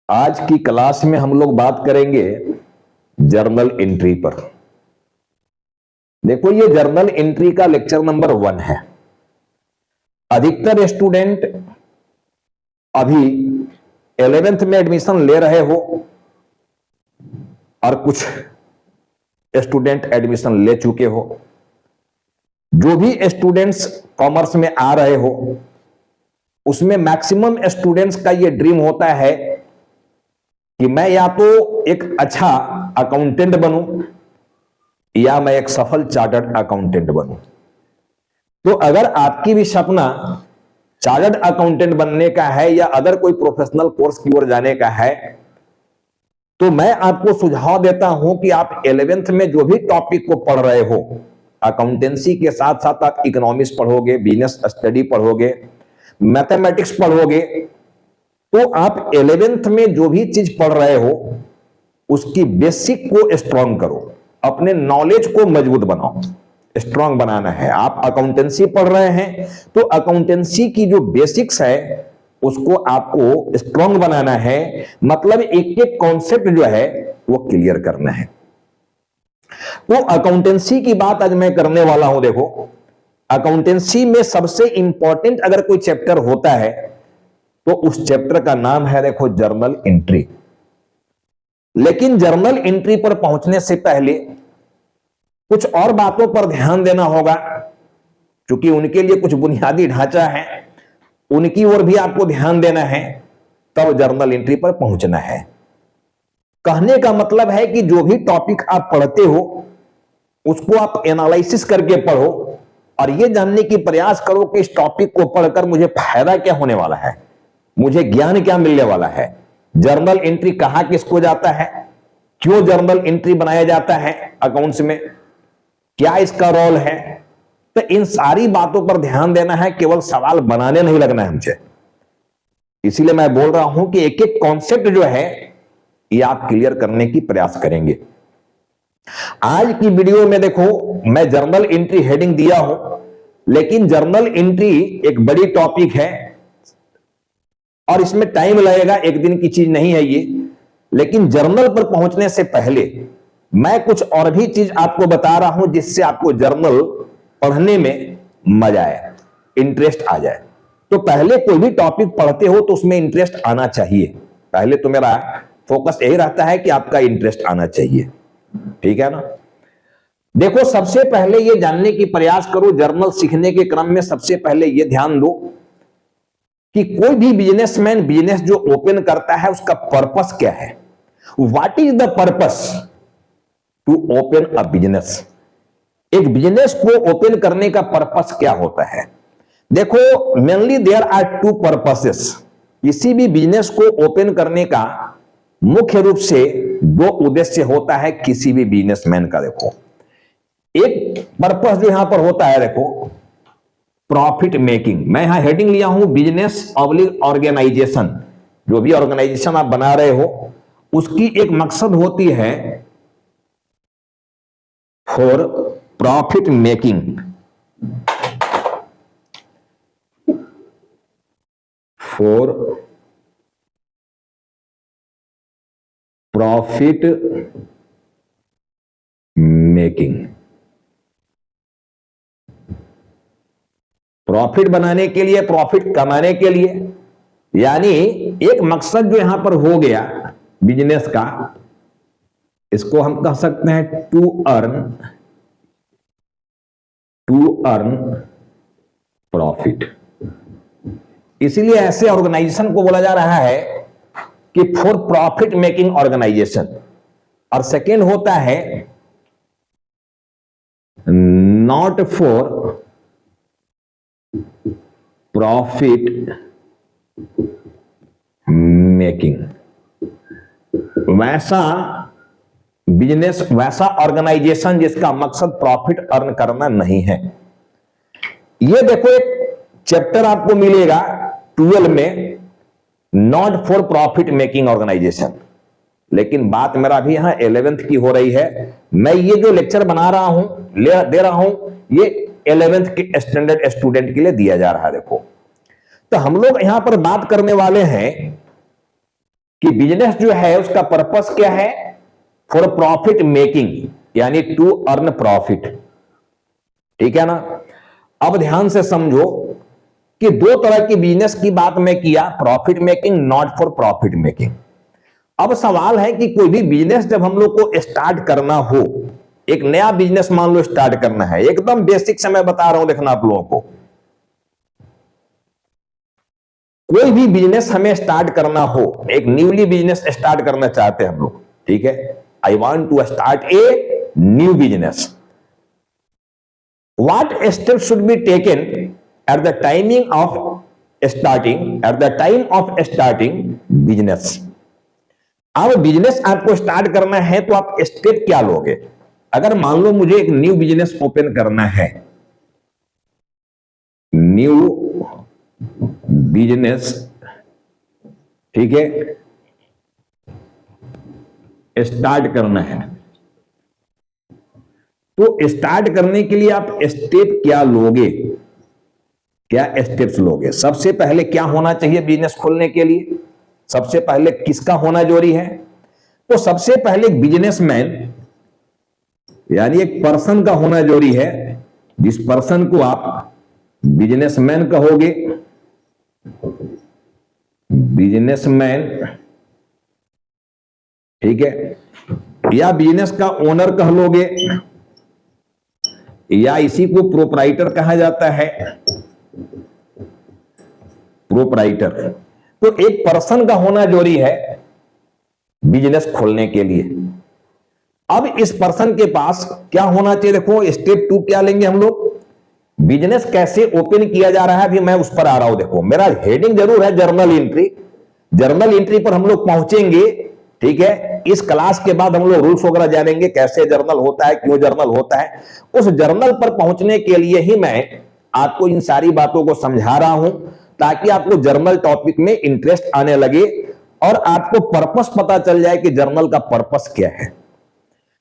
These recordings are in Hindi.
आज की क्लास में हम लोग बात करेंगे जर्नल एंट्री पर। देखो, ये जर्नल एंट्री का लेक्चर नंबर 1 है। अधिकतर स्टूडेंट अभी 11th में एडमिशन ले रहे हो और कुछ स्टूडेंट एडमिशन ले चुके हो। जो भी स्टूडेंट्स कॉमर्स में आ रहे हो उसमें मैक्सिमम स्टूडेंट्स का ये ड्रीम होता है कि मैं या तो एक अच्छा अकाउंटेंट बनूं या मैं एक सफल चार्टर्ड अकाउंटेंट बनूं। तो अगर आपकी भी सपना चार्टर्ड अकाउंटेंट बनने का है या अदर कोई प्रोफेशनल कोर्स की ओर जाने का है, तो मैं आपको सुझाव देता हूं कि आप 11th में जो भी टॉपिक को पढ़ रहे हो, अकाउंटेंसी के साथ साथ आप इकोनॉमिक्स पढ़ोगे, बिजनेस स्टडी पढ़ोगे, मैथमेटिक्स पढ़ोगे, तो आप 11th में जो भी चीज पढ़ रहे हो उसकी बेसिक को स्ट्रांग करो, अपने नॉलेज को मजबूत बनाओ। स्ट्रांग बनाना है। आप अकाउंटेंसी पढ़ रहे हैं तो अकाउंटेंसी की जो बेसिक्स है उसको आपको स्ट्रांग बनाना है, मतलब एक एक कॉन्सेप्ट जो है वो क्लियर करना है। तो अकाउंटेंसी की बात आज मैं करने वाला हूं। देखो, अकाउंटेंसी में सबसे इंपॉर्टेंट अगर कोई चैप्टर होता है तो उस चैप्टर का नाम है, देखो, जर्नल एंट्री। लेकिन जर्नल एंट्री पर पहुंचने से पहले कुछ और बातों पर ध्यान देना होगा, क्योंकि उनके लिए कुछ बुनियादी ढांचा है, उनकी ओर भी आपको ध्यान देना है, तब जर्नल एंट्री पर पहुंचना है। कहने का मतलब है कि जो भी टॉपिक आप पढ़ते हो उसको आप एनालिसिस करके पढ़ो और यह जानने की प्रयास करो कि इस टॉपिक को पढ़कर मुझे फायदा क्या होने वाला है, मुझे ज्ञान क्या मिलने वाला है। जर्नल एंट्री कहां किसको जाता है, क्यों जर्नल एंट्री बनाया जाता है अकाउंट्स में, क्या इसका रोल है। तो इन सारी बातों पर ध्यान देना है, केवल सवाल बनाने नहीं लगना है हमसे। इसीलिए मैं बोल रहा हूं कि एक एक कॉन्सेप्ट जो है ये आप क्लियर करने की प्रयास करेंगे। आज की वीडियो में देखो, मैं जर्नल एंट्री हेडिंग दिया हूं, लेकिन जर्नल एंट्री एक बड़ी टॉपिक है और इसमें टाइम लगेगा, एक दिन की चीज नहीं है ये। लेकिन जर्नल पर पहुंचने से पहले मैं कुछ और भी चीज आपको बता रहा हूं जिससे आपको जर्नल पढ़ने में मजा आए, इंटरेस्ट आ जाए। तो पहले कोई भी टॉपिक पढ़ते हो तो उसमें इंटरेस्ट आना चाहिए। पहले तो मेरा फोकस यही रहता है कि आपका इंटरेस्ट आना चाहिए, ठीक है ना। देखो, सबसे पहले ये जानने की प्रयास करो, जर्नल सीखने के क्रम में सबसे पहले ये ध्यान दो कि कोई भी बिजनेसमैन बिजनेस जो ओपन करता है उसका पर्पस क्या है। What is the purpose to open a business. एक बिजनेस को ओपन करने का पर्पस क्या होता है। देखो, मेनली देयर आर 2 पर्पसेस। किसी भी बिजनेस को ओपन करने का मुख्य रूप से 2 उद्देश्य होता है किसी भी बिजनेसमैन का। देखो, एक पर्पस जो यहां पर होता है, देखो, प्रॉफिट मेकिंग। मैं यहां हेडिंग लिया हूं बिजनेस ऑर्गेनाइजेशन। जो भी ऑर्गेनाइजेशन आप बना रहे हो उसकी एक मकसद होती है for profit making. For profit making, profit बनाने के लिए, प्रॉफिट कमाने के लिए। यानी एक मकसद जो यहां पर हो गया बिजनेस का, इसको हम कह सकते हैं टू अर्न प्रॉफिट। इसीलिए ऐसे ऑर्गेनाइजेशन को बोला जा रहा है कि फॉर प्रॉफिट मेकिंग ऑर्गेनाइजेशन। और सेकेंड होता है नॉट फॉर प्रॉफिट मेकिंग। वैसा बिजनेस, वैसा ऑर्गेनाइजेशन जिसका मकसद प्रॉफिट अर्न करना नहीं है। ये देखो, एक चैप्टर आपको मिलेगा 12 में, not for profit making organisation. लेकिन बात मेरा भी यहां 11th की हो रही है। मैं ये जो लेक्चर बना रहा हूं, दे रहा हूं, ये 11th के स्टैंडर्ड स्टूडेंट के लिए दिया जा रहा है। देखो, तो हम लोग यहां पर बात करने वाले हैं कि बिजनेस जो है उसका पर्पस क्या है, फॉर प्रॉफिट मेकिंग, यानी टू अर्न प्रॉफिट। ठीक है ना। अब ध्यान से समझो कि दो तरह की बिजनेस की बात मैं किया, profit making, not for profit making. अब सवाल है कि कोई भी बिजनेस जब हम लोग को स्टार्ट करना हो, एक नया बिजनेस मान लो स्टार्ट करना है, एकदम बेसिक से मैं बता रहा हूं, देखना आप लोगों को, कोई भी बिजनेस हमें स्टार्ट करना हो, एक न्यूली बिजनेस स्टार्ट करना चाहते हैं हम लोग, ठीक है, I want to start a new business, what step should be taken at the timing of starting, at the time of starting business. अब बिजनेस आपको स्टार्ट करना है तो आप स्टेप क्या लोगे? अगर मान लो मुझे एक न्यू बिजनेस ओपन करना है, न्यू बिजनेस, ठीक है, स्टार्ट करना है, तो स्टार्ट करने के लिए आप स्टेप क्या लोगे, क्या स्टेप्स लोगे? सबसे पहले क्या होना चाहिए बिजनेस खोलने के लिए? सबसे पहले किसका होना जरूरी है? तो सबसे पहले एक बिजनेसमैन, यानी एक पर्सन का होना जरूरी है, जिस पर्सन को आप बिजनेसमैन कहोगे, बिजनेसमैन, ठीक है, या बिजनेस का ओनर कह लोगे, या इसी को प्रोपराइटर कहा जाता है, प्रोपराइटर। तो एक पर्सन का होना जरूरी है बिजनेस खोलने के लिए। अब इस पर्सन के पास क्या होना चाहिए? देखो स्टेप 2 क्या लेंगे हम लोग, बिजनेस कैसे ओपन किया जा रहा है, अभी मैं उस पर आ रहा हूं। देखो मेरा हेडिंग जरूर है जर्नल एंट्री, जर्नल एंट्री पर हम लोग पहुंचेंगे, ठीक है। इस क्लास के बाद हम लोग रूल्स वगैरह जानेंगे, कैसे जर्नल होता है, क्यों जर्नल होता है। उस जर्नल पर पहुंचने के लिए ही मैं आपको इन सारी बातों को समझा रहा हूं, ताकि आपको जर्नल टॉपिक में इंटरेस्ट आने लगे और आपको पर्पस पता चल जाए कि जर्नल का पर्पस क्या है।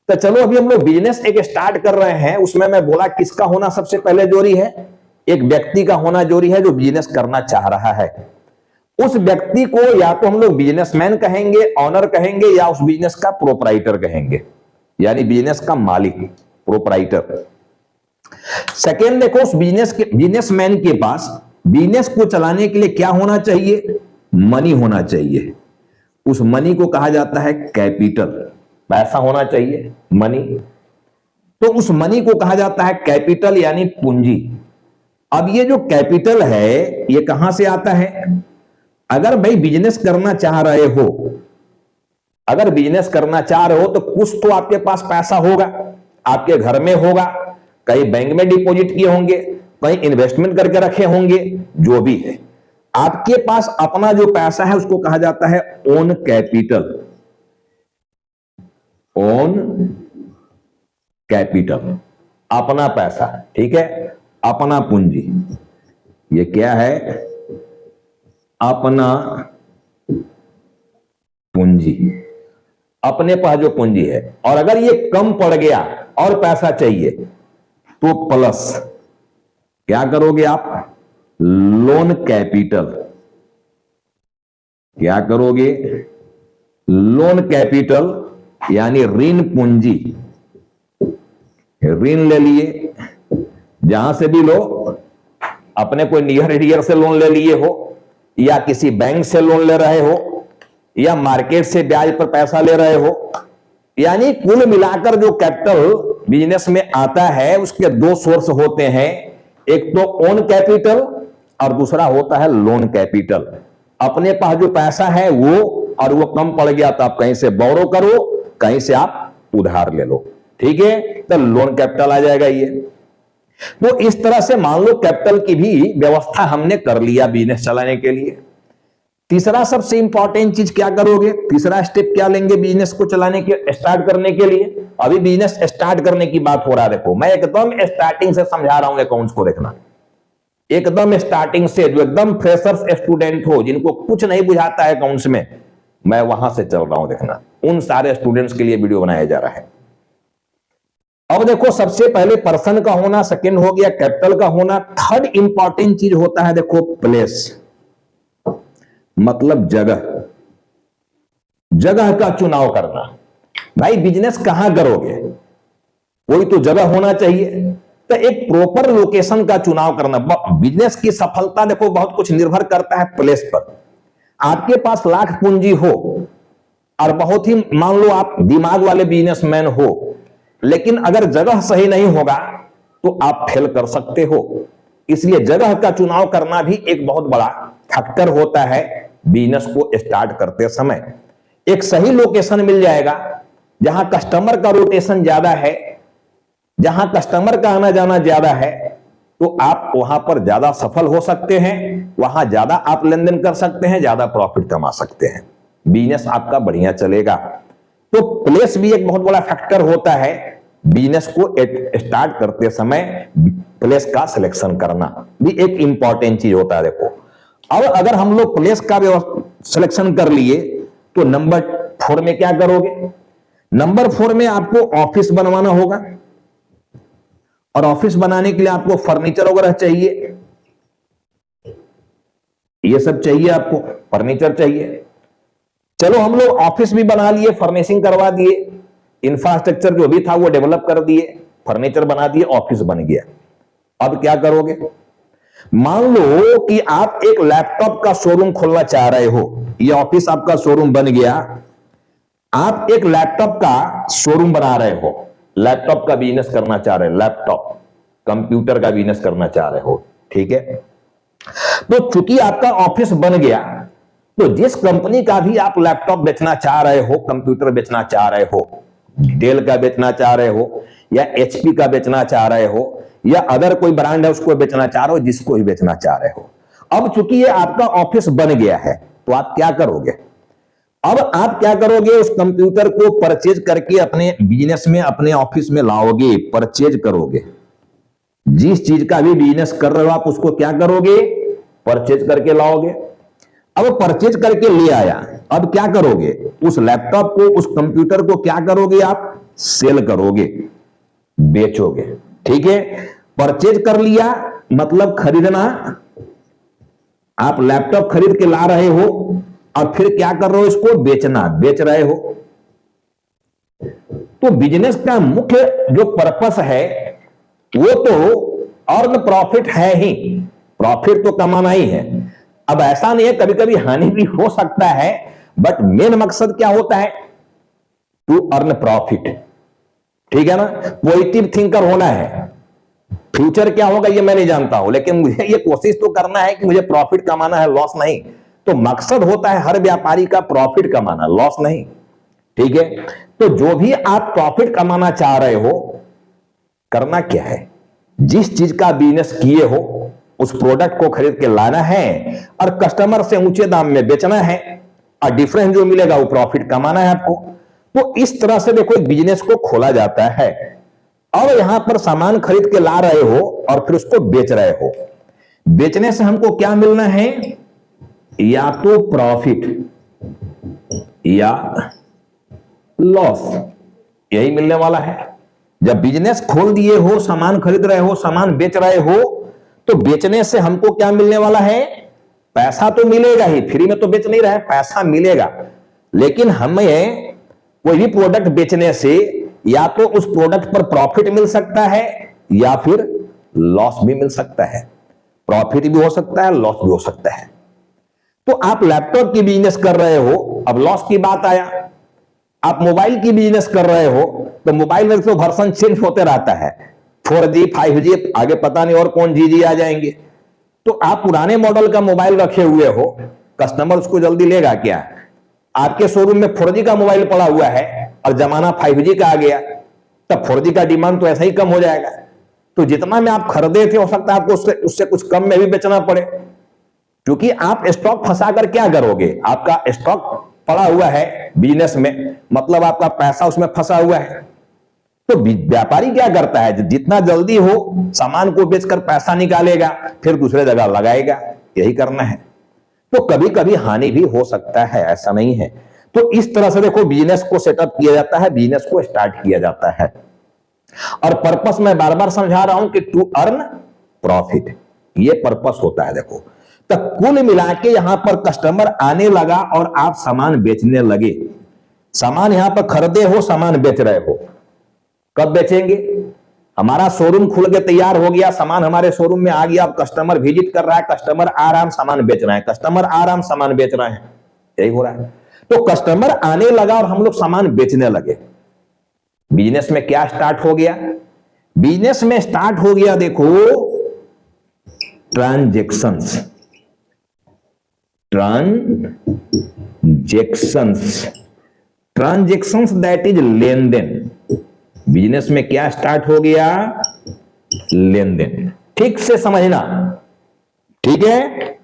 तो चलो अभी हम लोग बिजनेस एक स्टार्ट कर रहे हैं, उसमें मैं बोला किसका होना सबसे पहले जरूरी है? एक व्यक्ति का होना जरूरी है जो बिजनेस करना चाह रहा है। उस व्यक्ति को या तो हम लोग बिजनेसमैन कहेंगे, ऑनर कहेंगे, या उस बिजनेस का प्रोपराइटर कहेंगे, यानी बिजनेस का मालिक, प्रोपराइटर। सेकेंड देखो, उस बिजनेसमैन के पास बिजनेस को चलाने के लिए क्या होना चाहिए? मनी होना चाहिए। उस मनी को कहा जाता है कैपिटल, पैसा होना चाहिए, मनी। तो उस मनी को कहा जाता है कैपिटल, यानी पूंजी। अब ये जो कैपिटल है ये कहां से आता है? अगर भाई बिजनेस करना चाह रहे हो, अगर बिजनेस करना चाह रहे हो तो कुछ तो आपके पास पैसा होगा, आपके घर में होगा, कहीं बैंक में डिपॉजिट किए होंगे, कहीं इन्वेस्टमेंट करके रखे होंगे, जो भी है आपके पास अपना जो पैसा है उसको कहा जाता है ओन कैपिटल, ओन कैपिटल, अपना पैसा, ठीक है, अपना पूंजी। ये क्या है? अपना पूंजी, अपने पास जो पूंजी है। और अगर ये कम पड़ गया और पैसा चाहिए तो प्लस क्या करोगे आप? Loan capital. क्या करोगे? लोन कैपिटल, यानी ऋण पूंजी। ऋण ले लिए, जहां से भी लो, अपने कोई नियर हियर से लोन ले लिए हो, या किसी बैंक से लोन ले रहे हो, या मार्केट से ब्याज पर पैसा ले रहे हो, यानी कुल मिलाकर जो कैपिटल बिजनेस में आता है उसके दो सोर्स होते हैं, एक तो ओन कैपिटल और दूसरा होता है लोन कैपिटल। अपने पास जो पैसा है वो, और वो कम पड़ गया तो आप कहीं से बोरो करो, कहीं से आप उधार ले लो, ठीक है, तो लोन कैपिटल आ जाएगा ये। तो इस तरह से मान लो कैपिटल की भी व्यवस्था हमने कर लिया बिजनेस चलाने के लिए। तीसरा सबसे इंपॉर्टेंट चीज क्या करोगे? तीसरा स्टेप क्या लेंगे बिजनेस को चलाने के, स्टार्ट करने के लिए? अभी बिजनेस स्टार्ट करने की बात हो रहा है। देखो मैं एकदम स्टार्टिंग से समझा रहा हूं अकाउंट्स को, देखना एकदम स्टार्टिंग से, जो एकदम फ्रेशर्स स्टूडेंट हो, जिनको कुछ नहीं बुझाता है अकाउंट्स में, मैं वहां से चल रहा हूं, देखना उन सारे स्टूडेंट्स के लिए वीडियो बनाया जा रहा है। अब देखो सबसे पहले पर्सन का होना, सेकंड हो गया कैपिटल का होना, थर्ड इंपॉर्टेंट चीज होता है देखो प्लेस, मतलब जगह। जगह का चुनाव करना। भाई बिजनेस कहां करोगे, कोई तो जगह होना चाहिए, तो एक प्रॉपर लोकेशन का चुनाव करना। बिजनेस की सफलता देखो बहुत कुछ निर्भर करता है प्लेस पर। आपके पास लाख पूंजी हो और बहुत ही मान लो आप दिमाग वाले बिजनेसमैन हो, लेकिन अगर जगह सही नहीं होगा तो आप फेल कर सकते हो। इसलिए जगह का चुनाव करना भी एक बहुत बड़ा फैक्टर होता है बिजनेस को स्टार्ट करते समय। एक सही लोकेशन मिल जाएगा जहां कस्टमर का रोटेशन ज्यादा है, जहां कस्टमर का आना जाना ज्यादा है, तो आप वहां पर ज्यादा सफल हो सकते हैं, वहां ज्यादा आप लेन देन कर सकते हैं, ज्यादा प्रॉफिट कमा सकते हैं, बिजनेस आपका बढ़िया चलेगा। तो प्लेस भी एक बहुत बड़ा फैक्टर होता है बिजनेस को स्टार्ट करते समय। प्लेस का सिलेक्शन करना भी एक इंपॉर्टेंट चीज होता है। देखो अब अगर हम लोग प्लेस का सिलेक्शन कर लिए तो नंबर 4 में क्या करोगे? नंबर 4 में आपको ऑफिस बनवाना होगा, और ऑफिस बनाने के लिए आपको फर्नीचर वगैरह चाहिए, ये सब चाहिए, आपको फर्नीचर चाहिए। चलो हम लोग ऑफिस भी बना लिए, फर्निशिंग करवा दिए, इंफ्रास्ट्रक्चर जो भी था वो डेवलप कर दिए, फर्नीचर बना दिए, ऑफिस बन गया। अब क्या करोगे? मान लो कि आप एक लैपटॉप का शोरूम खोलना चाह रहे हो, ये ऑफिस आपका शोरूम बन गया, आप एक लैपटॉप का शोरूम बना रहे हो, लैपटॉप का बिजनेस करना चाह रहे हो, लैपटॉप कंप्यूटर का बिजनेस करना चाह रहे हो, ठीक है। तो चूंकि आपका ऑफिस बन गया, तो जिस कंपनी का भी आप लैपटॉप बेचना चाह रहे हो, कंप्यूटर बेचना चाह रहे हो, डेल का बेचना चाह रहे हो या एचपी का बेचना चाह रहे हो या अदर कोई ब्रांड है उसको बेचना चाह रहे हो, जिसको ही बेचना चाह रहे हो, अब चूंकि ये आपका ऑफिस बन गया है, तो आप क्या करोगे? अब आप क्या करोगे? उस कंप्यूटर को परचेज करके अपने बिजनेस में, अपने ऑफिस में लाओगे, परचेज करोगे। जिस चीज का भी बिजनेस कर रहे हो आप उसको क्या करोगे? परचेज करके लाओगे। अब परचेज करके ले आया, अब क्या करोगे? उस लैपटॉप को, उस कंप्यूटर को क्या करोगे? आप सेल करोगे, बेचोगे, ठीक है। परचेज कर लिया मतलब खरीदना, आप लैपटॉप खरीद के ला रहे हो और फिर क्या कर रहे हो? इसको बेचना, बेच रहे हो। तो बिजनेस का मुख्य जो पर्पस है वो तो अर्न प्रॉफिट है ही, प्रॉफिट तो कमाना ही है। अब ऐसा नहीं है, कभी कभी हानि भी हो सकता है, बट मेन मकसद क्या होता है? टू अर्न प्रॉफिट, ठीक है ना। पॉजिटिव थिंकर होना है। फ्यूचर क्या होगा ये मैं नहीं जानता हूं, लेकिन मुझे ये कोशिश तो करना है कि मुझे प्रॉफिट कमाना है, लॉस नहीं। तो मकसद होता है हर व्यापारी का प्रॉफिट कमाना, लॉस नहीं, ठीक है। तो जो भी आप प्रॉफिट कमाना चाह रहे हो, करना क्या है? जिस चीज का बिजनेस किए हो उस प्रोडक्ट को खरीद के लाना है और कस्टमर से ऊंचे दाम में बेचना है, और डिफरेंस जो मिलेगा वो प्रॉफिट कमाना है आपको। तो इस तरह से देखो एक बिजनेस को खोला जाता है। अब यहां पर सामान खरीद के ला रहे हो और फिर उसको बेच रहे हो। बेचने से हमको क्या मिलना है? या तो प्रॉफिट या लॉस, यही मिलने वाला है। जब बिजनेस खोल दिए हो, सामान खरीद रहे हो, सामान बेच रहे हो, तो बेचने से हमको क्या मिलने वाला है? पैसा तो मिलेगा ही, फ्री में तो बेच नहीं रहे, पैसा मिलेगा। लेकिन हमें कोई भी प्रोडक्ट बेचने से या तो उस प्रोडक्ट पर प्रॉफिट मिल सकता है या फिर लॉस भी मिल सकता है। प्रॉफिट भी हो सकता है, लॉस भी हो सकता है। तो आप लैपटॉप की बिजनेस कर रहे हो, अब लॉस की बात आया। आप मोबाइल की बिजनेस कर रहे हो, तो मोबाइल में तो वर्जन चेंज होते रहता है, 4G 5G, आगे पता नहीं और कौन जी आ जाएंगे। तो आप पुराने मॉडल का मोबाइल रखे हुए हो, कस्टमर उसको जल्दी लेगा क्या? आपके शोरूम में 4G का मोबाइल पड़ा हुआ है और जमाना 5G का आ गया, तब 4G का डिमांड तो ऐसा ही कम हो जाएगा। तो जितना में आप खरीदे थे, हो सकता है आपको उससे कुछ कम में भी बेचना पड़े, क्योंकि आप स्टॉक फंसा कर क्या करोगे? आपका स्टॉक पड़ा हुआ है बिजनेस में, मतलब आपका पैसा उसमें फंसा हुआ है। तो व्यापारी क्या करता है? जितना जल्दी हो सामान को बेचकर पैसा निकालेगा, फिर दूसरे जगह लगाएगा, यही करना है। तो कभी कभी हानि भी हो सकता है, ऐसा नहीं है। तो इस तरह से देखो बिजनेस को सेटअप किया जाता है, बिजनेस को स्टार्ट किया जाता है। और पर्पस मैं बार बार समझा रहा हूं कि टू अर्न प्रॉफिट, ये पर्पस होता है। देखो तो कुल मिला के यहां पर कस्टमर आने लगा और आप सामान बेचने लगे, सामान यहां पर खरीदे हो, सामान बेच रहे हो, कब बेचेंगे? हमारा शोरूम खुल के तैयार हो गया, सामान हमारे शोरूम में आ गया, अब कस्टमर विजिट कर रहा है, कस्टमर आ रहा है, सामान बेच रहे हैं, कस्टमर आ रहा है, सामान बेच रहे हैं, यही हो रहा है। तो कस्टमर आने लगा और हम लोग सामान बेचने लगे। बिजनेस में क्या स्टार्ट हो गया? बिजनेस में स्टार्ट हो गया, देखो, ट्रांजैक्शंस। ट्रांजैक्शंस दैट इज लेन देन। बिजनेस में क्या स्टार्ट हो गया? लेन देन। ठीक से समझना, ठीक है?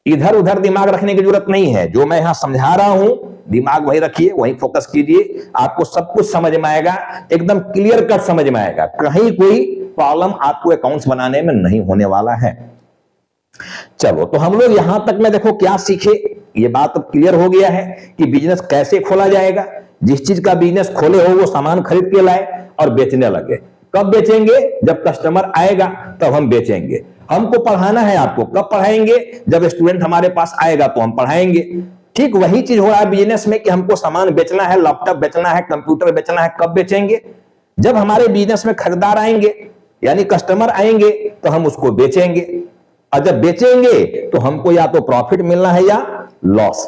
इधर उधर दिमाग रखने की जरूरत नहीं है। जो मैं यहां समझा रहा हूं, दिमाग वही रखिए, वही फोकस कीजिए, आपको सब कुछ समझ में आएगा, एकदम क्लियर कट समझ में आएगा। कहीं कोई प्रॉब्लम आपको अकाउंट्स बनाने में नहीं होने वाला है। चलो, तो हम लोग यहां तक में देखो क्या सीखे, ये बात अब क्लियर हो गया है कि बिजनेस कैसे खोला जाएगा। जिस चीज का बिजनेस खोले हो वो सामान खरीद के लाए और बेचने लगे। कब बेचेंगे? जब कस्टमर आएगा तब हम बेचेंगे। हमको पढ़ाना है आपको, कब पढ़ाएंगे? जब स्टूडेंट हमारे पास आएगा तो हम पढ़ाएंगे। ठीक वही चीज हो रहा है बिजनेस में कि हमको सामान बेचना है, लैपटॉप बेचना है, कंप्यूटर बेचना है। कब बेचेंगे? जब हमारे बिजनेस में खरीदार आएंगे, यानी कस्टमर आएंगे, तो हम उसको बेचेंगे। और जब बेचेंगे तो हमको या तो प्रॉफिट मिलना है या लॉस।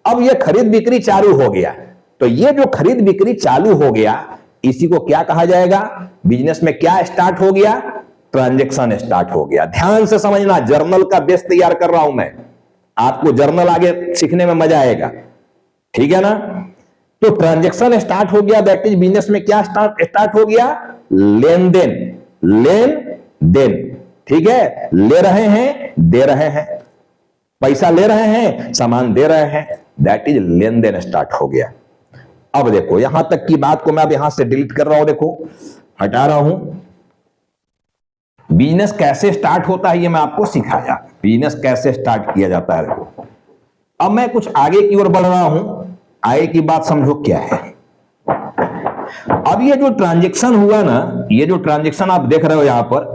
अब ये खरीद बिक्री चालू हो गया, तो ये जो खरीद बिक्री चालू हो गया, इसी को क्या कहा जाएगा? बिजनेस में क्या स्टार्ट हो गया? ट्रांजैक्शन स्टार्ट हो गया। ध्यान से समझना, जर्नल का बेस तैयार कर रहा हूं मैं, आपको जर्नल आगे सीखने में मजा आएगा, ठीक है ना? तो ट्रांजैक्शन स्टार्ट हो गया, दैट इज बिजनेस में क्या स्टार्ट हो गया? लेन देन। लेन देन, ठीक है? ले रहे हैं, दे रहे हैं, पैसा ले रहे हैं, सामान दे रहे हैं, दैट इज लेन देन स्टार्ट हो गया। अब देखो, यहां तक की बात को मैं अब यहां से डिलीट कर रहा हूं, देखो हटा रहा हूं। बिजनेस कैसे स्टार्ट होता है ये मैं आपको सिखाया, बिजनेस कैसे स्टार्ट किया जाता है। देखो अब मैं कुछ आगे की ओर बढ़ रहा हूं, आगे की बात समझो क्या है। अब ये जो ट्रांजैक्शन हुआ ना, ये जो ट्रांजैक्शन आप देख रहे हो यहां पर,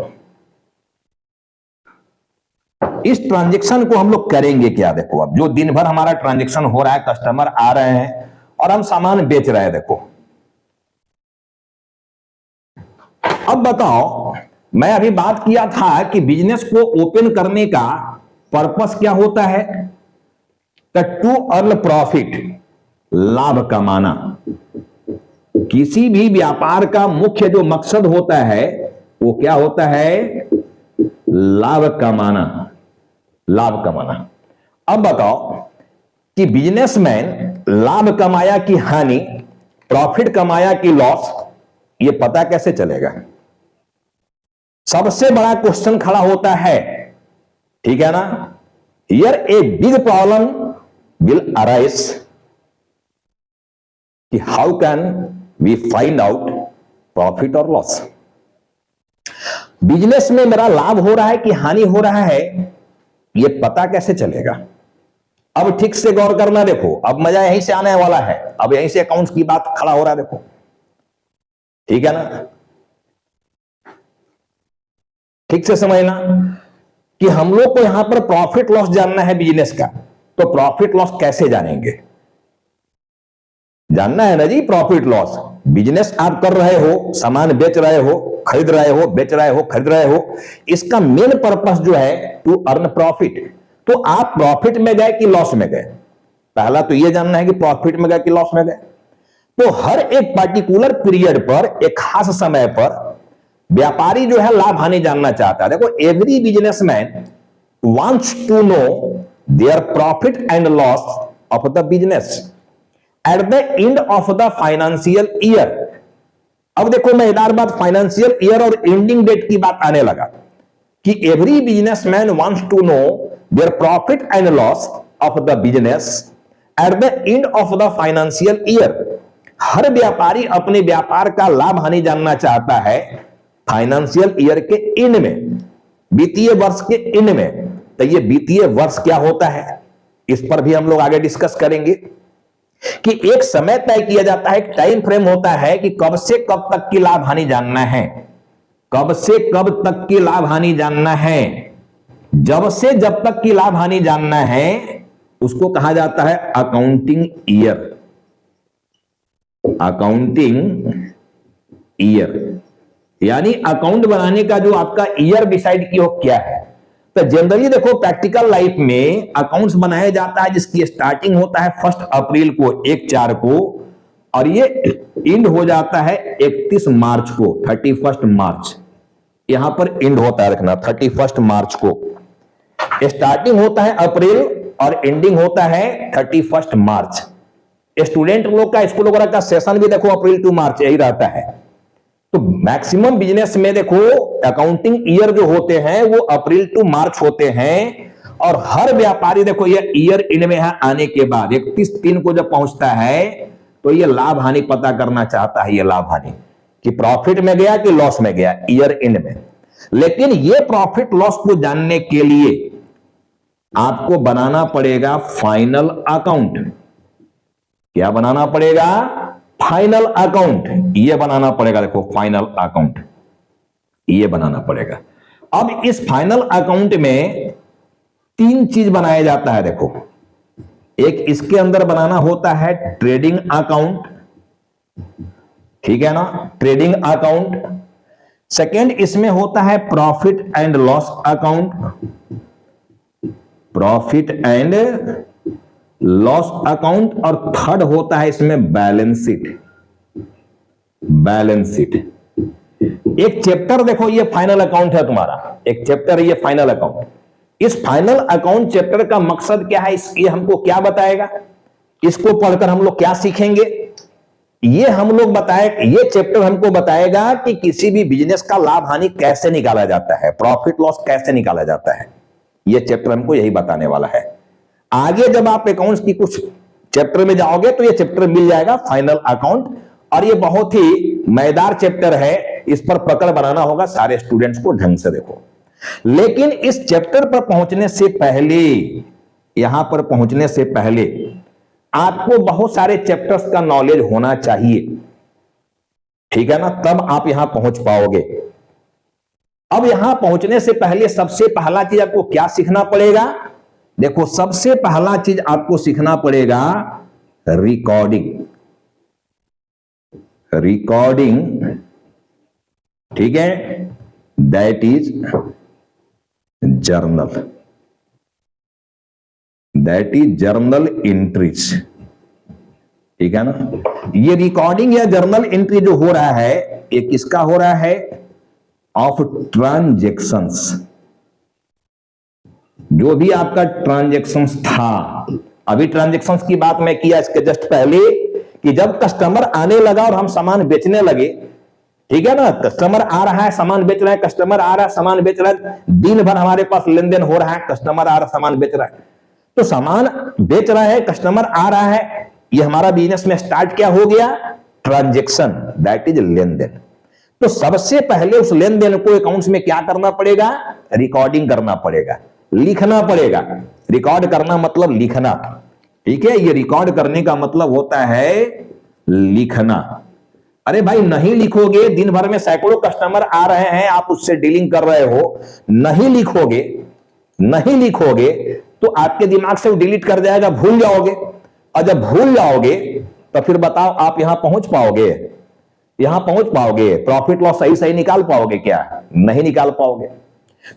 इस ट्रांजैक्शन को हम लोग करेंगे क्या? देखो, अब जो दिन भर हमारा ट्रांजैक्शन हो रहा है, कस्टमर आ रहे हैं और हम सामान बेच रहे हैं। देखो अब बताओ, मैं अभी बात किया था कि बिजनेस को ओपन करने का पर्पस क्या होता है? टू अर्न प्रॉफिट, लाभ कमाना। किसी भी व्यापार का मुख्य जो मकसद होता है वो क्या होता है? लाभ कमाना, लाभ कमाना। अब बताओ कि बिजनेसमैन लाभ कमाया कि हानि, प्रॉफिट कमाया कि लॉस, ये पता कैसे चलेगा? सबसे बड़ा क्वेश्चन खड़ा होता है, ठीक है ना? Here a big problem will arise कि how can we find out profit और लॉस। बिजनेस में मेरा लाभ हो रहा है कि हानि हो रहा है, यह पता कैसे चलेगा? अब ठीक से गौर करना, देखो अब मजा यहीं से आने वाला है, अब यहीं से अकाउंट्स की बात खड़ा हो रहा है। देखो ठीक है ना? ठीक से समझना कि हम लोग को यहां पर प्रॉफिट लॉस जानना है बिजनेस का, तो प्रॉफिट लॉस कैसे जानेंगे? जानना है ना जी, प्रॉफिट लॉस। बिजनेस आप कर रहे हो, सामान बेच रहे हो, खरीद रहे हो, बेच रहे हो, खरीद रहे हो, इसका मेन पर्पस जो है टू अर्न प्रॉफिट। तो आप प्रॉफिट में गए कि लॉस में गए? पहला तो यह जानना है कि प्रॉफिट में गए कि लॉस में गए। तो हर एक पर्टिकुलर पीरियड पर, एक खास समय पर व्यापारी जो है लाभ हानि जानना चाहता है। देखो, every businessman wants to know their profit and loss of the business at the end of the financial year. अब देखो, मजेदार बात, फाइनेंशियल ईयर और एंडिंग डेट की बात आने लगा कि every businessman wants to know their profit and loss of the business at the end of the financial year. हर व्यापारी अपने व्यापार का लाभ हानि जानना चाहता है फाइनेंशियल ईयर के एंड में, वित्तीय वर्ष के एंड में। तो ये वित्तीय वर्ष क्या होता है, इस पर भी हम लोग आगे डिस्कस करेंगे कि एक समय तय किया जाता है, एक टाइम फ्रेम होता है कि कब से कब तक की लाभ हानि जानना है। कब से कब तक की लाभ हानि जानना है? जब से जब तक की लाभ हानि जानना है, उसको कहा जाता है अकाउंटिंग ईयर। अकाउंटिंग ईयर, यानी अकाउंट बनाने का जो आपका ईयर डिसाइड किया हो क्या है। तो जनरली देखो प्रैक्टिकल लाइफ में अकाउंट्स बनाया जाता है जिसकी स्टार्टिंग होता है 1 अप्रैल को 1/4 को, और ये एंड हो जाता है 31 मार्च को 31 मार्च। यहां पर एंड होता है, रखना 31 मार्च को। स्टार्टिंग होता है अप्रैल और एंडिंग होता है 31 मार्च। स्टूडेंट लोग का स्कूल वगैरह का सेशन भी देखो अप्रैल टू मार्च यही रहता है। तो मैक्सिमम बिजनेस में देखो अकाउंटिंग ईयर जो होते हैं वो अप्रैल टू मार्च होते हैं, और हर व्यापारी देखो ये ईयर एंड में आने के बाद 31/3 को जब पहुंचता है तो ये लाभ हानि पता करना चाहता है, ये लाभ हानि कि प्रॉफिट में गया कि लॉस में गया ईयर एंड में। लेकिन ये प्रॉफिट लॉस को जानने के लिए आपको बनाना पड़ेगा फाइनल अकाउंट। क्या बनाना पड़ेगा? Final account. ये बनाना पड़ेगा, देखो फाइनल अकाउंट ये बनाना पड़ेगा। अब इस फाइनल अकाउंट में 3 चीज बनाया जाता है। देखो एक इसके अंदर बनाना होता है ट्रेडिंग अकाउंट, ठीक है ना, ट्रेडिंग अकाउंट। सेकेंड इसमें होता है profit and loss account, profit and loss account, और थर्ड होता है इसमें बैलेंस शीट। बैलेंस शीट एक चैप्टर देखो, ये फाइनल अकाउंट है तुम्हारा, एक चैप्टर है ये फाइनल अकाउंट। इस फाइनल अकाउंट चैप्टर का मकसद क्या है, ये हमको क्या बताएगा, इसको पढ़कर हम लोग क्या सीखेंगे, ये हम लोग बताए, ये चैप्टर हमको बताएगा कि किसी भी बिजनेस का लाभ हानि कैसे निकाला जाता है, प्रॉफिट लॉस कैसे निकाला जाता है। ये चैप्टर हमको यही बताने वाला है। आगे जब आप अकाउंट्स की कुछ चैप्टर में जाओगे तो ये चैप्टर मिल जाएगा फाइनल अकाउंट, और ये बहुत ही मजेदार चैप्टर है, इस पर पकड़ बनाना होगा सारे स्टूडेंट्स को ढंग से। देखो लेकिन इस चैप्टर पर पहुंचने से पहले, यहां पर पहुंचने से पहले आपको बहुत सारे चैप्टर्स का नॉलेज होना चाहिए, ठीक है ना, तब आप यहां पहुंच पाओगे। अब यहां पहुंचने से पहले सबसे पहला चीज आपको क्या सीखना पड़ेगा, देखो सबसे पहला चीज आपको सीखना पड़ेगा रिकॉर्डिंग। रिकॉर्डिंग, ठीक है, that is journal, that is journal entries, ठीक है ना। ये रिकॉर्डिंग या जर्नल एंट्री जो हो रहा है ये किसका हो रहा है, ऑफ ट्रांजैक्शंस। जो भी आपका ट्रांजैक्शंस था, अभी ट्रांजैक्शंस की बात मैं किया इसके जस्ट पहले कि जब कस्टमर आने लगा और हम सामान बेचने लगे, ठीक है ना, कस्टमर आ रहा है सामान बेच रहा है, कस्टमर आ रहा है सामान बेच रहा है, दिन भर हमारे पास लेन देन हो रहा है, कस्टमर आ रहा है सामान बेच रहा है, तो सामान बेच रहा है, कस्टमर आ रहा है, ये हमारा बिजनेस में स्टार्ट क्या हो गया, ट्रांजैक्शन, दैट इज लेन देन। तो सबसे पहले उस लेन देन को अकाउंट्स में क्या करना पड़ेगा, रिकॉर्डिंग करना पड़ेगा, लिखना पड़ेगा। रिकॉर्ड करना मतलब लिखना, ठीक है, ये रिकॉर्ड करने का मतलब होता है लिखना। अरे भाई नहीं लिखोगे, दिन भर में सैकड़ों कस्टमर आ रहे हैं, आप उससे डीलिंग कर रहे हो, नहीं लिखोगे, नहीं लिखोगे तो आपके दिमाग से वो डिलीट कर जाएगा, भूल जाओगे, और जब भूल जाओगे तो फिर बताओ आप यहां पहुंच पाओगे, यहां पहुंच पाओगे, प्रॉफिट लॉस सही सही निकाल पाओगे क्या, नहीं निकाल पाओगे।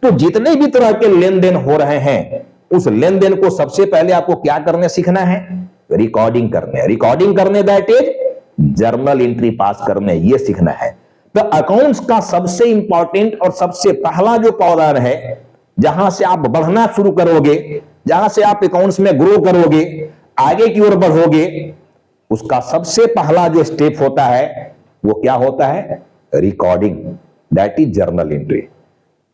तो जितने भी तरह के लेन देन हो रहे हैं उस लेन देन को सबसे पहले आपको क्या करने सीखना है, रिकॉर्डिंग करने, रिकॉर्डिंग करने, दैट इज जर्नल एंट्री पास करने, ये सीखना है। तो अकाउंट्स का सबसे इंपॉर्टेंट और सबसे पहला जो पौधान है, जहां से आप बढ़ना शुरू करोगे, जहां से आप अकाउंट्स में ग्रो करोगे, आगे की ओर बढ़ोगे, उसका सबसे पहला जो स्टेप होता है वो क्या होता है, recording, that is journal entry,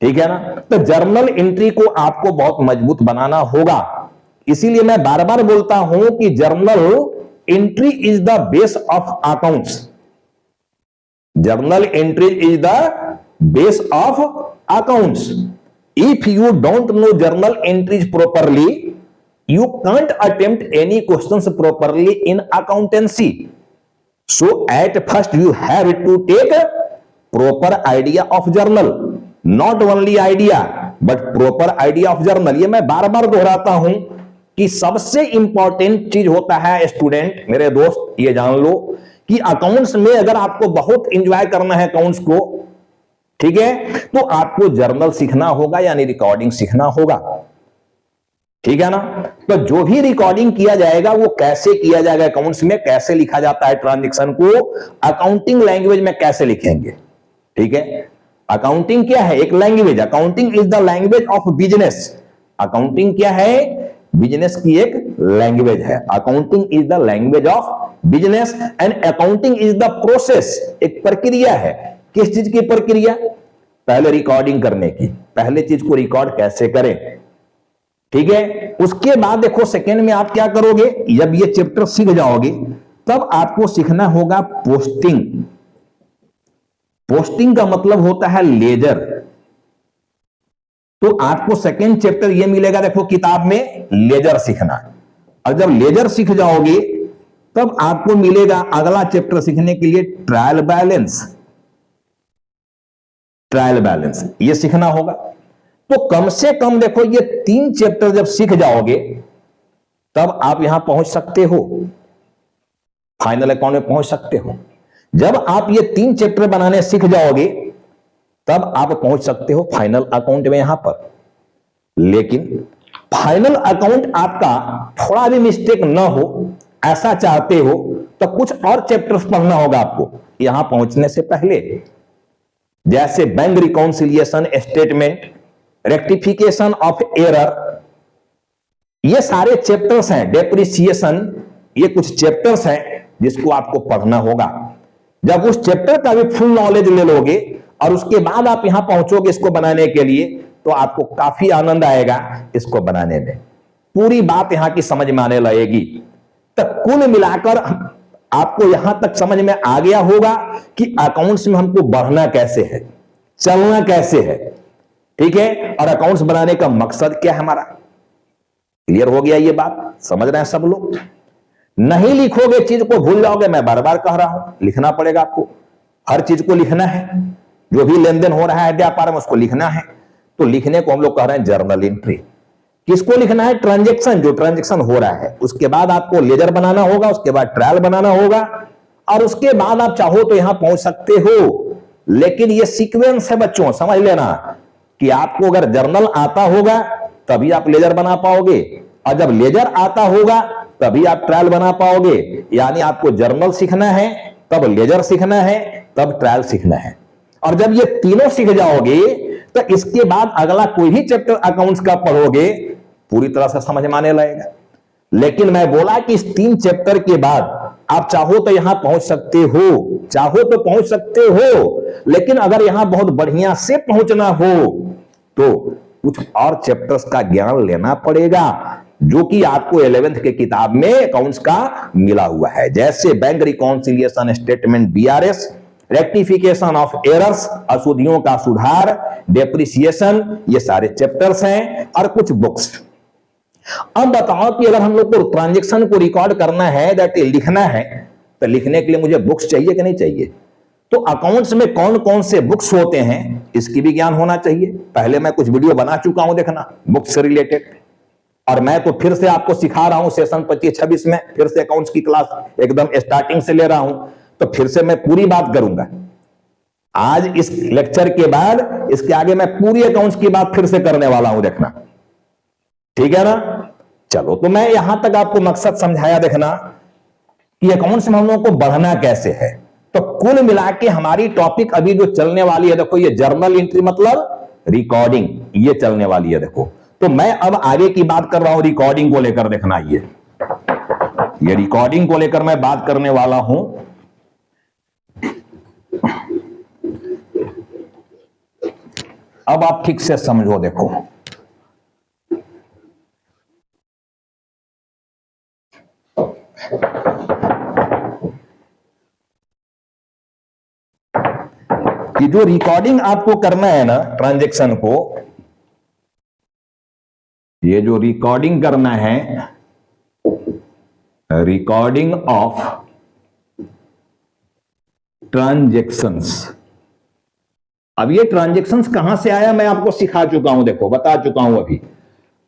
ठीक है ना। तो जर्नल एंट्री को आपको बहुत मजबूत बनाना होगा, इसीलिए मैं बार बार बोलता हूं कि journal entry is the base of accounts, journal entry is the base of accounts. If you don't know journal entries properly, you can't attempt any questions properly in accountancy. So at first you have to take a proper idea of journal, not only idea but proper idea of journal. ये मैं बार बार दोहराता हूं कि सबसे इंपॉर्टेंट चीज होता है स्टूडेंट, मेरे दोस्त ये जान लो कि अकाउंट्स में अगर आपको बहुत इंजॉय करना है अकाउंट्स को, ठीक है, तो आपको जर्नल सीखना होगा यानी रिकॉर्डिंग सीखना होगा, ठीक है ना। तो जो भी रिकॉर्डिंग किया जाएगा वो कैसे किया जाएगा, अकाउंट्स में कैसे लिखा जाता है ट्रांजैक्शन को, अकाउंटिंग लैंग्वेज में कैसे लिखेंगे, ठीक है। अकाउंटिंग क्या है, एक language, accounting is the language of business. Accounting क्या है, बिजनेस की एक लैंग्वेज है। Accounting is the language of business and accounting is the process, एक प्रक्रिया है। किस चीज की प्रक्रिया, पहले रिकॉर्डिंग करने की, पहले चीज को रिकॉर्ड कैसे करें, ठीक है। उसके बाद देखो सेकेंड में आप क्या करोगे, जब ये चैप्टर सीख जाओगे तब आपको सीखना होगा पोस्टिंग। पोस्टिंग का मतलब होता है लेजर। तो आपको सेकेंड चैप्टर ये मिलेगा देखो किताब में, लेजर सीखना। और जब लेजर सीख जाओगे तब आपको मिलेगा अगला चैप्टर सीखने के लिए ट्रायल बैलेंस। ट्रायल बैलेंस ये सीखना होगा। तो कम से कम देखो ये 3 चैप्टर जब सीख जाओगे तब आप यहां पहुंच सकते हो, फाइनल अकाउंट में पहुंच सकते हो। जब आप ये 3 चैप्टर बनाने सीख जाओगे तब आप पहुंच सकते हो फाइनल अकाउंट में यहां पर। लेकिन फाइनल अकाउंट आपका थोड़ा भी मिस्टेक ना हो, ऐसा चाहते हो तो कुछ और चैप्टर्स पढ़ना होगा आपको यहां पहुंचने से पहले, जैसे bank reconciliation, statement, rectification of error, ये सारे चैप्टर्स हैं। डेप्रिसिएशन, ये कुछ चैप्टर्स हैं जिसको आपको पढ़ना होगा। जब उस चैप्टर का भी फुल नॉलेज ले लोगे और उसके बाद आप यहां पहुंचोगे इसको बनाने के लिए, तो आपको काफी आनंद आएगा इसको बनाने में, पूरी बात यहां की समझ में आने लगेगी। तो कुल मिलाकर आपको यहां तक समझ में आ गया होगा कि अकाउंट्स में हमको बढ़ना कैसे है, चलना कैसे है, ठीक है। और अकाउंट्स बनाने का मकसद क्या है हमारा, क्लियर हो गया ये बात, समझ रहे हैं सब लोग। नहीं लिखोगे चीज को भूल जाओगे, मैं बार बार कह रहा हूं, लिखना पड़ेगा आपको, हर चीज को लिखना है, जो भी लेन देन हो रहा है व्यापार में उसको लिखना है। तो लिखने को हम लोग कह रहे हैं जर्नल एंट्री। किसको लिखना है, ट्रांजैक्शन, जो ट्रांजैक्शन हो रहा है। उसके बाद आपको लेजर बनाना होगा, उसके बाद ट्रायल बनाना होगा, और उसके बाद आप चाहो तो यहां पहुंच सकते हो। लेकिन ये सीक्वेंस है बच्चों, समझ लेना कि आपको अगर जर्नल आता होगा तभी आप लेजर बना पाओगे, और जब लेजर आता होगा तभी आप ट्रायल बना पाओगे। यानी आपको जर्नल सीखना है, तब लेजर सीखना है, तब ट्रायल सीखना है। और जब ये तीनों सीख जाओगे तो इसके बाद अगला कोई भी चैप्टर अकाउंट्स का पढ़ोगे पूरी तरह से समझ में आने लगेगा। लेकिन मैं बोला कि इस 3 चैप्टर के बाद आप चाहो तो यहां पहुंच सकते हो, चाहो तो पहुंच सकते हो। लेकिन अगर यहां बहुत बढ़िया से पहुंचना हो तो कुछ और चैप्टर्स का ज्ञान लेना पड़ेगा, जो कि आपको 11th के किताब में अकाउंट्स का मिला हुआ है। जैसे bank reconciliation, statement, BRS, rectification of errors, अशुद्धियों का सुधार, डेप्रिसिएशन, ये सारे चैप्टर्स हैं और कुछ बुक्स। अब बताओ कि अगर हम लोग को ट्रांजैक्शन को रिकॉर्ड करना है, दैट लिखना है, तो लिखने के लिए मुझे बुक्स चाहिए कि नहीं चाहिए। तो अकाउंट्स में कौन कौन से बुक्स होते हैं इसकी भी ज्ञान होना चाहिए। पहले मैं कुछ वीडियो बना चुका हूं, देखना, बुक्स से रिलेटेड। और मैं तो फिर से आपको सिखा रहा हूं सेशन 25-26 में, फिर से अकाउंट्स की क्लास एकदम स्टार्टिंग से ले रहा हूं, तो फिर से मैं पूरी बात करूंगा। आज इस लेक्चर के बाद इसके आगे मैं पूरी अकाउंट्स की बात फिर से करने वाला हूं, देखना, ठीक है ना। चलो, तो मैं यहां तक आपको मकसद समझाया, देखना कि अकाउंट्स में हम लोगों को बढ़ना कैसे है। तो कुल मिला के हमारी टॉपिक अभी जो चलने वाली है, देखो ये जर्नल एंट्री मतलब रिकॉर्डिंग, ये चलने वाली है। देखो, तो मैं अब आगे की बात कर रहा हूं रिकॉर्डिंग को लेकर, देखना ये रिकॉर्डिंग को लेकर मैं बात करने वाला हूं। अब आप ठीक से समझो, देखो कि जो रिकॉर्डिंग आपको करना है ना ट्रांजैक्शन को, ये जो रिकॉर्डिंग करना है, रिकॉर्डिंग ऑफ ट्रांजैक्शंस। अब ये ट्रांजैक्शंस कहां से आया मैं आपको सिखा चुका हूं, देखो बता चुका हूं अभी।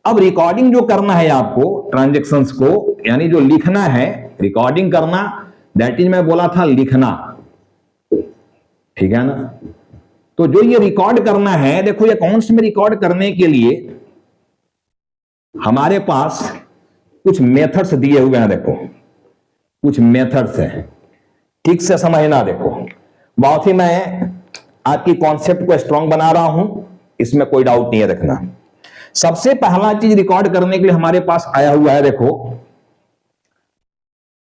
अब रिकॉर्डिंग जो करना है आपको ट्रांजैक्शंस को, यानी जो लिखना है, रिकॉर्डिंग करना, दैट इज मैं बोला था लिखना, ठीक है ना। तो जो ये रिकॉर्ड करना है, देखो ये अकाउंट्स में रिकॉर्ड करने के लिए हमारे पास कुछ मेथड्स दिए हुए हैं। देखो कुछ मेथड्स हैं, ठीक से समझना। देखो बहुत ही मैं आपकी कॉन्सेप्ट को स्ट्रांग बना रहा हूं, इसमें कोई डाउट नहीं है। देखना, सबसे पहला चीज रिकॉर्ड करने के लिए हमारे पास आया हुआ है, देखो,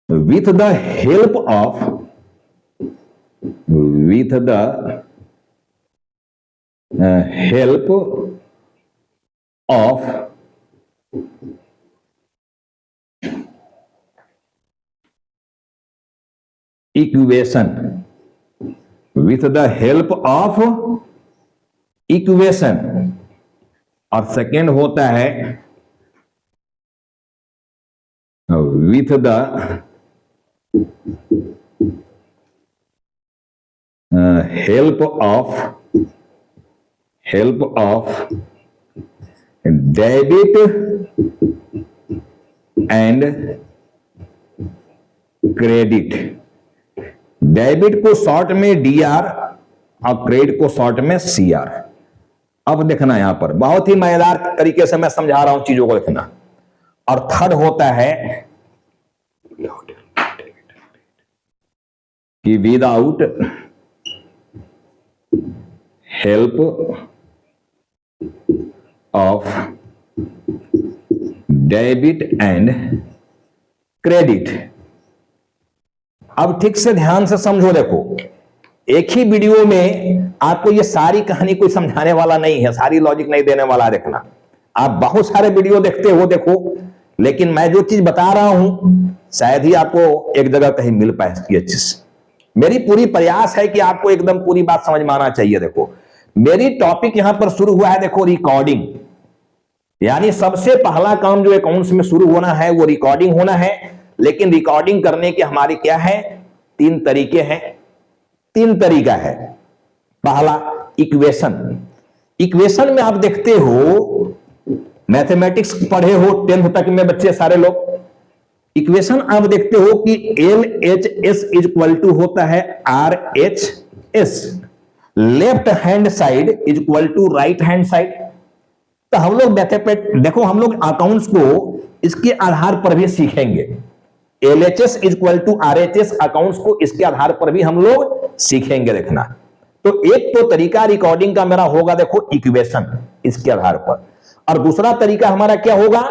with the help of equation, with the help of equation, और सेकेंड होता है with the help of debit and credit. Debit को शॉर्ट में डीआर और क्रेडिट को शॉर्ट में सीआर। अब देखना यहां पर बहुत ही मजेदार तरीके से मैं समझा रहा हूं चीजों को, देखना। और थर्ड होता है कि without help of debit and credit. अब ठीक से ध्यान से समझो। देखो एक ही वीडियो में आपको ये सारी कहानी कोई समझाने वाला नहीं है, सारी लॉजिक नहीं देने वाला। देखना, आप बहुत सारे वीडियो देखते हो, देखो, लेकिन मैं जो चीज बता रहा हूं शायद ही आपको एक जगह कहीं मिल पाए इसकी अच्छी से। मेरी पूरी प्रयास है कि आपको एकदम पूरी बात समझ में आना चाहिए। देखो मेरी टॉपिक यहां पर शुरू हुआ है, देखो, रिकॉर्डिंग। यानी सबसे पहला काम जो अकाउंट्स में शुरू होना है वो रिकॉर्डिंग होना है। लेकिन रिकॉर्डिंग करने के हमारे क्या है, तीन तरीके हैं। तीन तरीका है। पहला इक्वेशन। इक्वेशन में आप देखते हो, मैथमेटिक्स पढ़े हो 10th तक में बच्चे सारे लोग, इक्वेशन आप देखते हो कि LHS इज इक्वल टू होता है RHS, left hand side is equal to right hand side. तो हम लोग देखो, हम लोग अकाउंट्स को इसके आधार पर भी सीखेंगे। LHS is equal to RHS accounts को इसके आधार पर भी हम लोग सीखेंगे। देखना, तो एक तो तरीका रिकॉर्डिंग का मेरा होगा, देखो, इक्वेशन, इसके आधार पर। और दूसरा तरीका हमारा क्या होगा,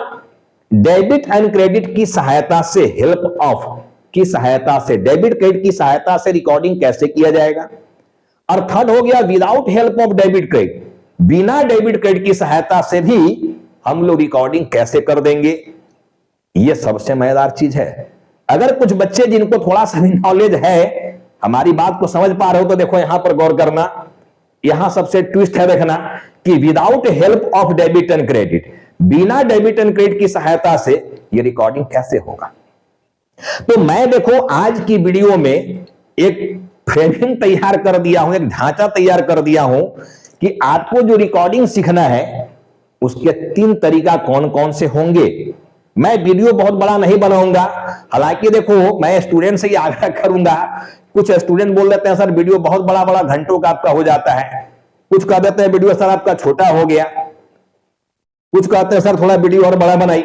डेबिट एंड क्रेडिट की सहायता से, हेल्प ऑफ की सहायता से, डेबिट क्रेडिट की सहायता से रिकॉर्डिंग कैसे किया जाएगा। और थर्ड हो गया without help of debit credit, बिना डेबिट क्रेडिट की सहायता से भी हम लोग रिकॉर्डिंग कैसे कर देंगे। यह सबसे मजेदार चीज है। अगर कुछ बच्चे जिनको थोड़ा सा भी नॉलेज है, हमारी बात को समझ पा रहे हो, तो देखो यहां पर गौर करना, यहां सबसे ट्विस्ट है। देखना कि without help of debit and credit, बिना डेबिट एंड क्रेडिट की सहायता से ये रिकॉर्डिंग कैसे होगा। तो मैं देखो आज की वीडियो में एक फ्रेमिंग तैयार कर दिया हूं, एक ढांचा तैयार कर दिया हूं कि आपको जो रिकॉर्डिंग सीखना है उसके तीन तरीका कौन कौन से होंगे। मैं वीडियो बहुत बड़ा नहीं बनाऊंगा, हालांकि देखो मैं स्टूडेंट से ही आग्रह करूंगा। कुछ स्टूडेंट बोल देते हैं सर वीडियो बहुत बड़ा बड़ा घंटों का आपका हो जाता है, कुछ कह देते हैं वीडियो सर आपका छोटा हो गया, कुछ कहते हैं सर थोड़ा वीडियो और बड़ा बनाई।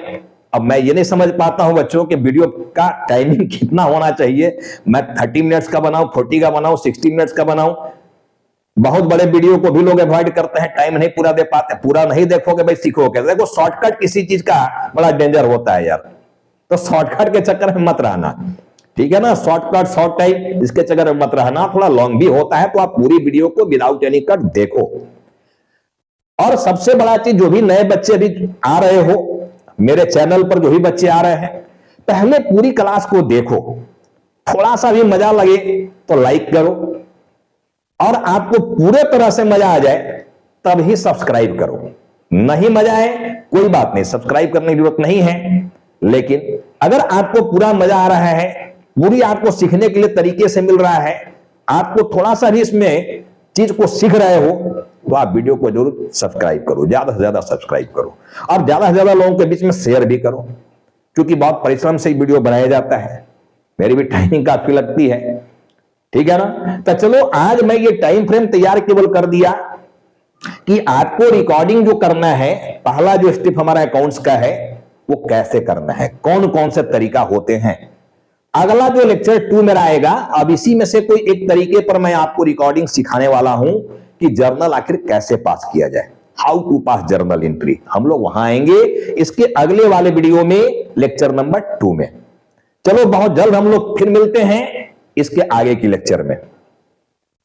अब मैं ये नहीं समझ पाता हूं बच्चों के वीडियो का टाइमिंग कितना होना चाहिए। मैं 30 मिनट्स का बनाऊं, 40 का बनाऊं, 60 मिनट्स का बनाऊं। बहुत बड़े वीडियो को भी लोग अवॉइड करते हैं, टाइम नहीं पूरा दे पाते। पूरा नहीं देखोगे भाई सीखोगे। देखो शॉर्टकट किसी चीज का बड़ा डेंजर होता है यार, तो शॉर्टकट के चक्कर में मत रहना, ठीक है ना। शॉर्टकट, शॉर्ट टाइम, इसके चक्कर में मत रहना। थोड़ा लॉन्ग भी होता है, तो आप पूरी वीडियो को विदाउट एनी कट देखो। और सबसे बड़ा चीज, जो भी नए बच्चे अभी आ रहे हो मेरे चैनल पर, जो भी बच्चे आ रहे हैं, पहले पूरी क्लास को देखो। थोड़ा सा भी मजा लगे तो लाइक करो, और आपको पूरे तरह से मजा आ जाए तब ही सब्सक्राइब करो। नहीं मजा आए कोई बात नहीं, सब्सक्राइब करने की जरूरत नहीं है। लेकिन अगर आपको पूरा मजा आ रहा है, पूरी आपको सीखने के लिए तरीके से मिल रहा है, आपको थोड़ा सा भी इसमें चीज को सीख रहे हो, तो आप वीडियो को जरूर सब्सक्राइब करो, ज्यादा से ज्यादा सब्सक्राइब करो और ज्यादा से ज्यादा लोगों के बीच में शेयर भी करो, क्योंकि बहुत परिश्रम से वीडियो बनाया जाता है, मेरी भी टाइमिंग काफी लगती है, ठीक है ना। तो चलो आज मैं ये टाइम फ्रेम तैयार केवल कर दिया कि आपको रिकॉर्डिंग जो करना है, पहला जो स्टेप हमारा अकाउंट्स का है वो कैसे करना है, कौन कौन से तरीका होते हैं। अगला जो लेक्चर 2 मेरा आएगा, अब इसी में से कोई एक तरीके पर मैं आपको रिकॉर्डिंग सिखाने वाला हूं कि जर्नल आखिर कैसे पास किया जाए, how to pass journal entry. हम लोग वहां आएंगे इसके अगले वाले वीडियो में, लेक्चर नंबर 2 में। चलो बहुत जल्द हम लोग फिर मिलते हैं इसके आगे की लेक्चर में।